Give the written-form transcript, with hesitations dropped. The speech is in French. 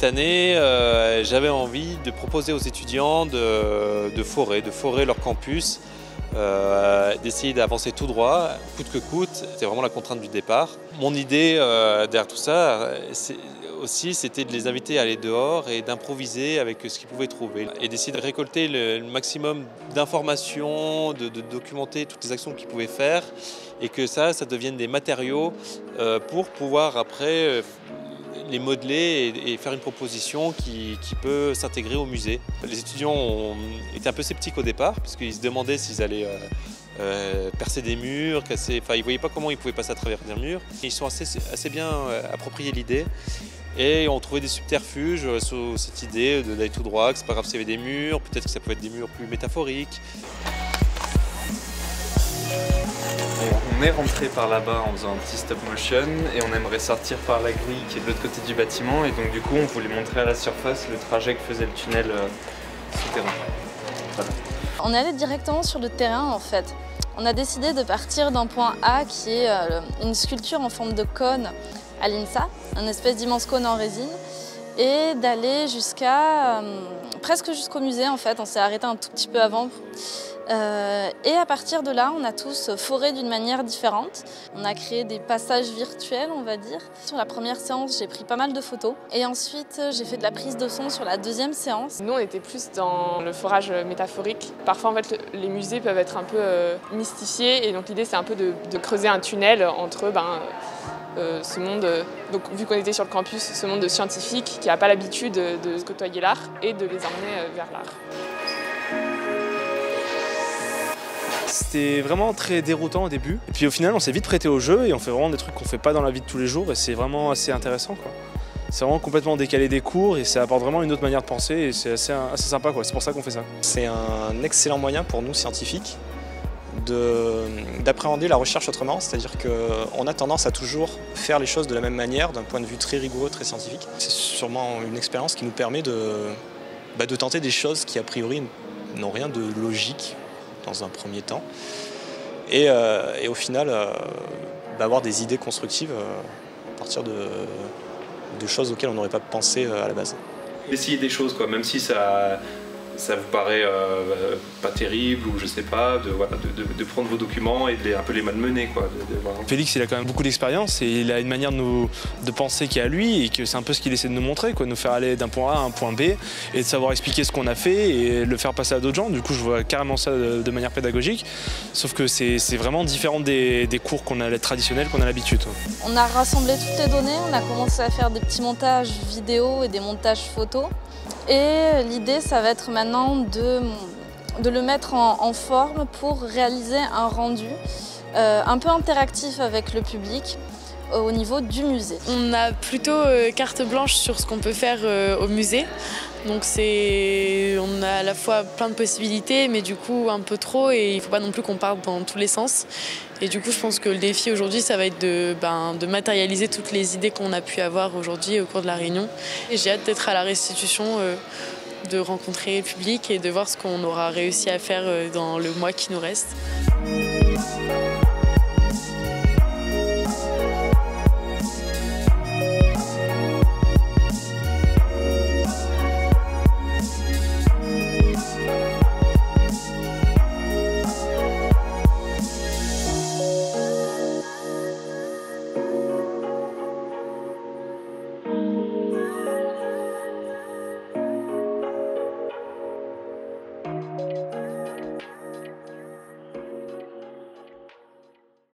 cette année, j'avais envie de proposer aux étudiants de forer leur campus, d'essayer d'avancer tout droit, coûte que coûte. C'était vraiment la contrainte du départ. Mon idée derrière tout ça, c'était de les inviter à aller dehors et d'improviser avec ce qu'ils pouvaient trouver. Et d'essayer de récolter le maximum d'informations, de documenter toutes les actions qu'ils pouvaient faire et que ça devienne des matériaux pour pouvoir après les modeler et faire une proposition qui peut s'intégrer au musée. Les étudiants étaient un peu sceptiques au départ parce qu'ils se demandaient s'ils allaient percer des murs, ils ne voyaient pas comment ils pouvaient passer à travers des murs. Ils sont assez bien approprié l'idée et ont trouvé des subterfuges sur cette idée d'aller tout droit, que c'est pas grave s'il y avait des murs, peut-être que ça pouvait être des murs plus métaphoriques. On est rentré par là-bas en faisant un petit stop motion et on aimerait sortir par la grille qui est de l'autre côté du bâtiment et donc du coup on voulait montrer à la surface le trajet que faisait le tunnel souterrain. Voilà. On est allé directement sur le terrain en fait. On a décidé de partir d'un point A qui est une sculpture en forme de cône à l'INSA, une espèce d'immense cône en résine, et d'aller presque jusqu'au musée en fait. On s'est arrêté un tout petit peu avant. Et à partir de là, on a tous foré d'une manière différente. On a créé des passages virtuels, on va dire. Sur la première séance, j'ai pris pas mal de photos. Et ensuite, j'ai fait de la prise de son sur la deuxième séance. Nous, on était plus dans le forage métaphorique. Parfois, en fait, les musées peuvent être un peu mystifiés. Et donc, l'idée, c'est un peu de creuser un tunnel entre ce monde, donc vu qu'on était sur le campus, ce monde de scientifiques qui n'a pas l'habitude de côtoyer l'art et de les emmener vers l'art. C'était vraiment très déroutant au début. Et puis au final, on s'est vite prêté au jeu et on fait vraiment des trucs qu'on fait pas dans la vie de tous les jours et c'est vraiment assez intéressant, quoi. C'est vraiment complètement décalé des cours et ça apporte vraiment une autre manière de penser et c'est assez sympa, quoi. C'est pour ça qu'on fait ça. C'est un excellent moyen pour nous, scientifiques, d'appréhender la recherche autrement, c'est-à-dire qu'on a tendance à toujours faire les choses de la même manière, d'un point de vue très rigoureux, très scientifique. C'est sûrement une expérience qui nous permet de tenter des choses qui a priori n'ont rien de logique dans un premier temps, et au final avoir des idées constructives à partir de choses auxquelles on n'aurait pas pensé à la base. Essayer des choses, quoi, même si ça vous paraît pas terrible ou je sais pas, de prendre vos documents et de un peu les malmener, quoi. Félix, il a quand même beaucoup d'expérience et il a une manière de penser qui est à lui et que c'est un peu ce qu'il essaie de nous montrer, quoi, de nous faire aller d'un point A à un point B et de savoir expliquer ce qu'on a fait et le faire passer à d'autres gens. Du coup, je vois carrément ça de manière pédagogique, sauf que c'est vraiment différent des cours traditionnels qu'on a l'habitude. On a rassemblé toutes les données, on a commencé à faire des petits montages vidéo et des montages photos. Et l'idée, ça va être maintenant de le mettre en forme pour réaliser un rendu un peu interactif avec le public au niveau du musée. On a plutôt carte blanche sur ce qu'on peut faire au musée. Donc on a à la fois plein de possibilités, mais du coup un peu trop, et il ne faut pas non plus qu'on parte dans tous les sens. Et du coup, je pense que le défi aujourd'hui, ça va être de matérialiser toutes les idées qu'on a pu avoir aujourd'hui au cours de la réunion. Et j'ai hâte d'être à la restitution, de rencontrer le public et de voir ce qu'on aura réussi à faire dans le mois qui nous reste.